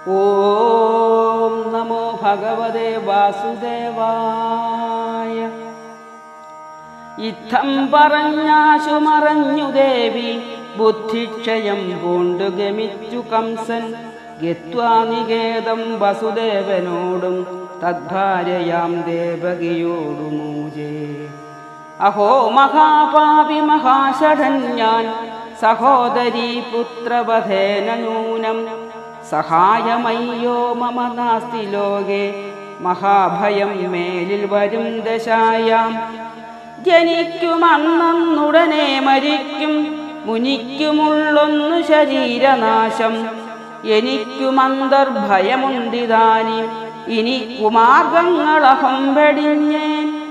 ഓം നമോ ഭഗവതേ വാസുദേവായ. ഇത്തം പറഞ്ഞാശു മറഞ്ഞു ദേവി ബുദ്ധിക്ഷയം പൂണ്ടു ഗമിച്ചു കംസൻ. ഗത്വാ നികേതം വസുദേവനോടും തദ്ഭാര്യയാം ദേവകിയോടുമൂജേ. അഹോ മഹാപാപി മഹാഷഠൻ ഞാൻ, സഹോദരീ പുത്രവധേന നൂനം. സഹായമയ്യോ മമ നാസ്തി ലോകേ, മഹാഭയം മേലിൽ വരും ദശായാം. ജനിക്കുമന്നുടനെ മരിക്കും, മുനിക്കുമുള്ളൊന്നു ശരീരനാശം. എനിക്കുമന്തർഭയമുണ്ടിതാനി, ഇനി കുമാർഗങ്ങളഹം വെടിഞ്ഞേൻ.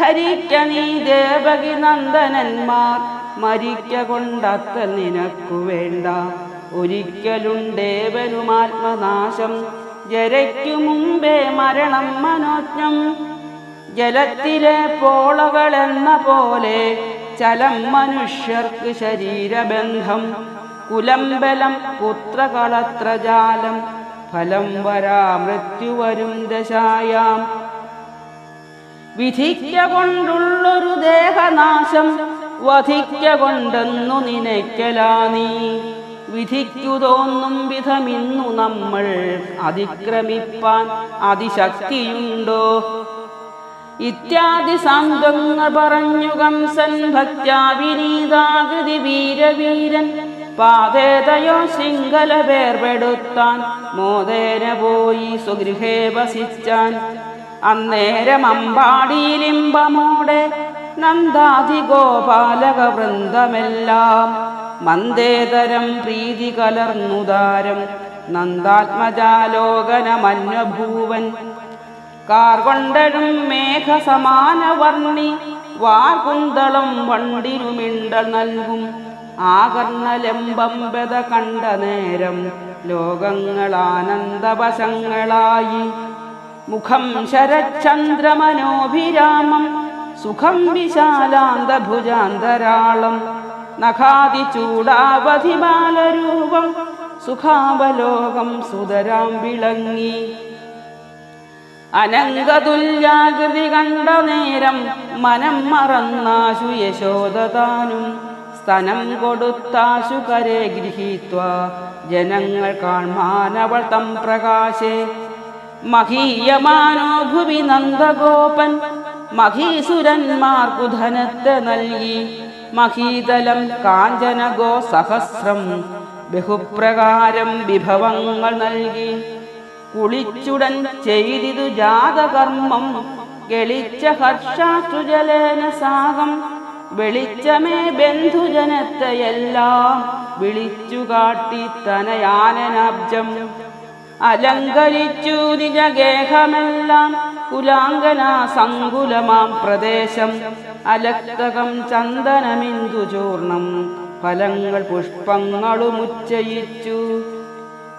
ധരിക്ക നീ ദേവകി നന്ദനന്മാർ, മരിക്ക കൊണ്ടത്ത നിനക്കു വേണ്ട. ഒരിക്കലുണ്ടേവനുമാത്മനാശം, ജരയ്ക്കു മുമ്പേ മരണം മനോജ്ഞം. ജലത്തിലെ പോളകളെന്ന പോലെ ചലം മനുഷ്യർക്ക് ശരീരബന്ധം. കുലംബലം പുത്രകളത്രജാലം, ഫലം വരാ മൃത്യുവരും ദശായാം. വിധിക്ക കൊണ്ടുള്ളൊരു ദേഹനാശം, വധിക്ക കൊണ്ടെന്നു നിനയ്ക്കലാ നീ. വിധിക്കു തോന്നും വിധമിന്നു നമ്മൾ, അതിക്രമിപ്പാൻ അതിശക്തിയുണ്ടോ? ഇത്യാദി സാന്ത്വങ്ങൾ പറഞ്ഞു കംസൻ, ഭക്ത്യാ വിനീതാകൃതി വീരവീരൻ. പാതേതയോ ശൃംഖല വേർപെടുത്താൻ, മോദേന പോയി സ്വഗൃഹേ വസിച്ചാൻ. അന്നേരം അമ്പാടിയിലിമ്പമോടെ നന്ദാദി ഗോപാലക വൃന്ദമെല്ലാം. മന്ദേതരം പ്രീതി കലർന്നുദാരം, നന്ദാത്മജാലോകനമന്വഭൂവൻ. കാർകൊണ്ടഴും മേഘസമാനവർണ്ണി, വാർകുന്തളം വണ്ടിനുമിണ്ട നൽകും. ആകർണലംബം ബത കണ്ട നേരം, ലോകങ്ങളാനന്ദവശങ്ങളായി. മുഖം ശരചന്ദ്രമനോഭിരാമം, സുഖം വിശാലാന്തഭുജാന്തരാളം. നഖാദിചൂടാവധി ബാലരൂപം, സുഖാവലോകം സുതരാം വിളങ്ങി. അനംഗതുല്യാകൃതി കണ്ട നേരം, മനം മറന്നാശു യശോദതാനും. സ്തനം കൊടുത്താശു കരേ ഗൃഹീത്വാ, ജനങ്ങൾ കാൺമാനവൾ തം പ്രകാശേ. മഹീയമാനോ ഭുവി നന്ദഗോപൻ, മഹീസുരന്മാർക്കു ധനത്തെ നൽകി. മഹീതലം കാഞ്ചന ഗോസഹസ്രം, ബഹുപ്രകാരം വിഭവങ്ങൾ നൽകി. കുളിച്ചുടൻ ചെയ്തിതു ജാതകർമ്മം, ഗളിച്ച ഹർഷാശ്രുജലേന സാഗം. വെളിച്ചമേ ബന്ധുജനത്തെയെല്ലാം, വിളിച്ചു കാട്ടി തനയാനനാബ്ജം. അലങ്കരിച്ചു നിജഗേഹമെല്ലാം, കുലാംഗന സങ്കുലമാം പ്രദേശം. അലക്തകം ചന്ദനമിന്ദുചൂർണം, ഫലങ്ങൾ പുഷ്പങ്ങളുമുച്ചയിച്ചു.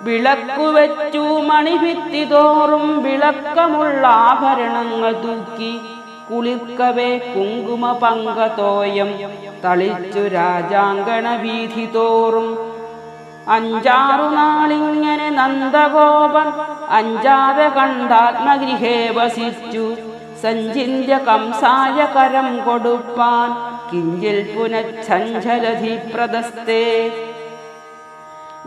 വിളക്കുവെച്ചു മണിഭിത്തി തോറും, വിളക്കമുള്ള ആഭരണങ്ങൾ തൂക്കി. കുളിർക്കവേ കുങ്കുമ പങ്കതോയം, തളിച്ചു രാജാങ്കണ വീഥി തോറും. അഞ്ചാറു നാളിങ്ങനെ നന്ദഗോപൻ, അഞ്ചാതെ കണ്ടാത്മഗൃഹേ വസിച്ചു. സഞ്ചിന്യ കംസായ കരം കൊടുപ്പാൻ, കിഞ്ചിൽ പുനഃച്ഛഞ്ചലധിപ്രദസ്തേ.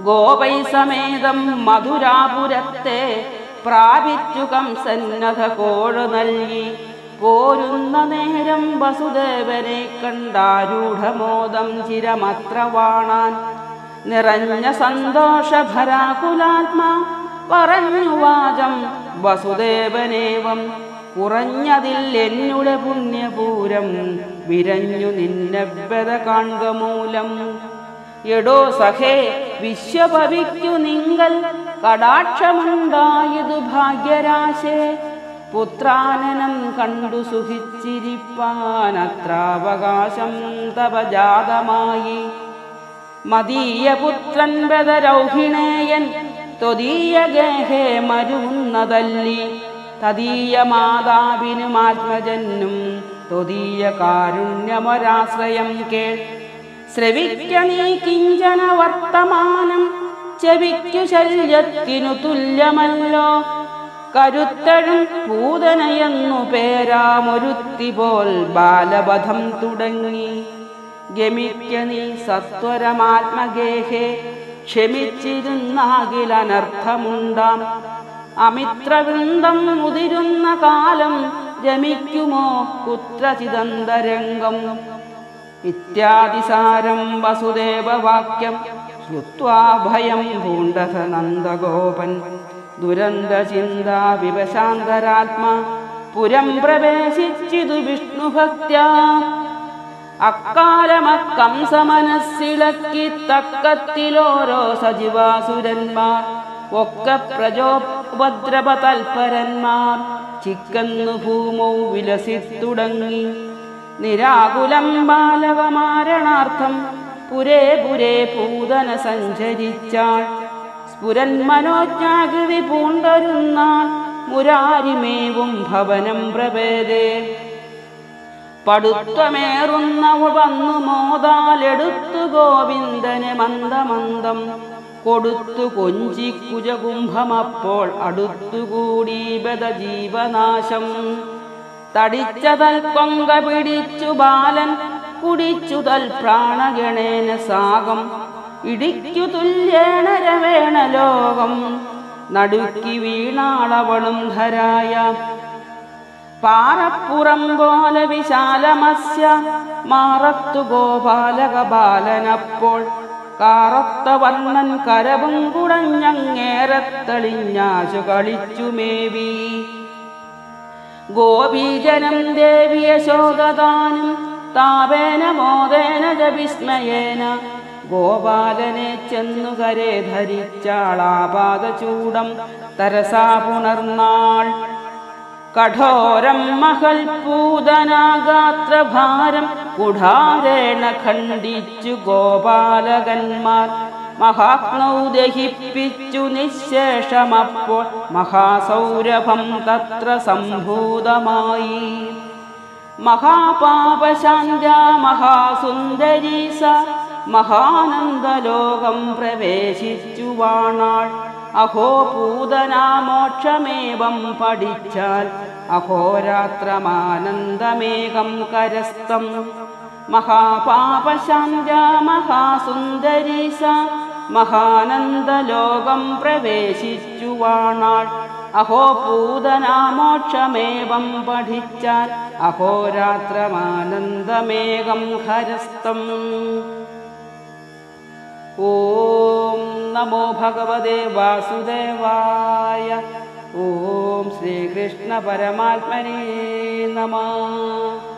ഗോപൈ സമേതം മധുരാപുരത്തെ, പ്രാപിച്ചു കംസന്നഥ കോഴ നൽകി. പോരുന്ന നേരം വസുദേവനെ കണ്ടാരൂഢമോദം ചിരമത്ര വാണാൻ. നിറഞ്ഞ സന്തോഷഭരാകുലാത്മാ, പറഞ്ഞു വാചം വസുദേവനേവം. കുറഞ്ഞതിൽ എന്നുടെ പുണ്യപൂരം, വിരഞ്ഞു നിന്നവ്യത കാൺക മൂലം. എടോ സഖേ വിശ്വപവിക്കു നിങ്കൽ, കടാക്ഷമുണ്ടായതു ഭാഗ്യരാശേ. പുത്രാനനം കണ്ടു സുഖിച്ചിരിപ്പാനത്രാവകാശം തപജാതമായി. മദീയ പുത്രൻ ബദരൗഹിണേയൻ, ത്വദീയ ഗേഹേ മരുന്നതല്ലി. തദീയ മാതാവിനുമാത്മജനും, ത്വദീയ കാരുണ്യമൊരാശ്രയം കേൾ. ശ്രവിക്ക നീ കിഞ്ചന വർത്തമാനം, ചെവിക്കു ശല്യത്തിനു തുല്യമല്ലോ. കരുത്തഴും പൂതനയെന്നു പേരാമൊരുത്തി പോൽ ബാലവധം തുടങ്ങി. ഗമിക്ക നീ സത്വരമാത്മഗേഹേ, ക്ഷമിച്ചിരുന്നാകിലനർത്ഥമുണ്ടാം. അമിത്രവൃന്ദം മുതിരുന്ന കാലം രമിക്കുമോ കുത്രചിദന്തരംഗം. ഇത്യാദിസാരം വസുദേവവാക്യം ശ്രുത്വാ ഭയം പൂണ്ടഥ നന്ദഗോപൻ. ദുരന്തചിന്താ വിവശാന്തരാത്മാ പുരം പ്രവേശിച്ചിതു വിഷ്ണുഭക്ത്യാ. അക്കാലമക്കംസമനസ്സിളക്കി തക്കത്തിലോരോ സജീവാസുരന്മാർ ഒക്കെ പ്രജോപദ്രവതൽപരന്മാർ ചിക്കന്നു ഭൂമൗ വിലസിത്തുടങ്ങി. നിരാകുലം ബാലകമാരണാർത്ഥം പുരേ പുരേ പൂതന സഞ്ചരിച്ചാൾ. സ്ഫുരൻ മനോജ്ഞാകൃതി പൂണ്ടൊരുന്നാൾ മുരാരിമേവും ഭവനം പ്രഭേദേ. പടുത്വമേറുന്നവൾ വന്നു മോതാലെടുത്തു ഗോവിന്ദനെ മന്ദമന്ദം കൊടുത്തു കൊഞ്ചി കുജകുംഭമപ്പോൾ അടുത്തുകൂടി ബദജീവനാശം. തടിച്ചതൽ കൊങ്ക പിടിച്ചു ബാലൻ കുടിച്ചുതൽ പ്രാണഗണേന സാകം. ഇടിക്കു തുല്യേണ രവേണ ലോകം നടുക്കി വീണാളവളും ധരായ. പാറപ്പുറം പോലെ വിശാലമസ്യ മാറത്തു ഗോപാലക ബാലനപ്പോൾ. കാറത്ത വർണ്ണൻ കരവും കുടഞ്ഞങ്ങേറത്തെളിഞ്ഞാശു കളിച്ചുമേവി. ഗോപീജനം ദേവി യശോദദാനം താപേന മോദേന ച വിസ്മയേന. ഗോപാലനെ ചെന്നു കരേ ധരിച്ചാളാപാദചൂടം തരസാ പുണർന്നാൾ. കഠോരം മഹൽ പൂതനാഗാത്രഭാരം കുഠാരേണ ഖണ്ഡിച്ചു ഗോപാലകന്മാർ. മഹാഗ്നൗ ദഹിപ്പിച്ചു നിശേഷമപ്പോൾ മഹാസൗരഭം തത്ര സംഭൂതമായി. മഹാപാപശാന്ത്യാ മഹാസുന്ദരീ സ മഹാനന്ദലോകം പ്രവേശിച്ചു വാണാൾ. അഹോ പൂതനാമോക്ഷമേവം പഠിച്ചാൽ അഹോരാത്രമാനന്ദമേകം കരസ്ഥം. മഹാപാപശാന്ത്യാ മഹാസുന്ദരീ സ മഹാനന്ദലോകം പ്രവേശിച്ചു വാണാൾ. അഹോ പൂതനാമോക്ഷമേവം പഠിച്ചാൽ അഹോരാത്രമാനന്ദമേകം ഹരസ്ഥം. ഓം നമോ ഭഗവതേ വാസുദേവായ. ഓം ശ്രീകൃഷ്ണ പരമാത്മനേ നമഃ.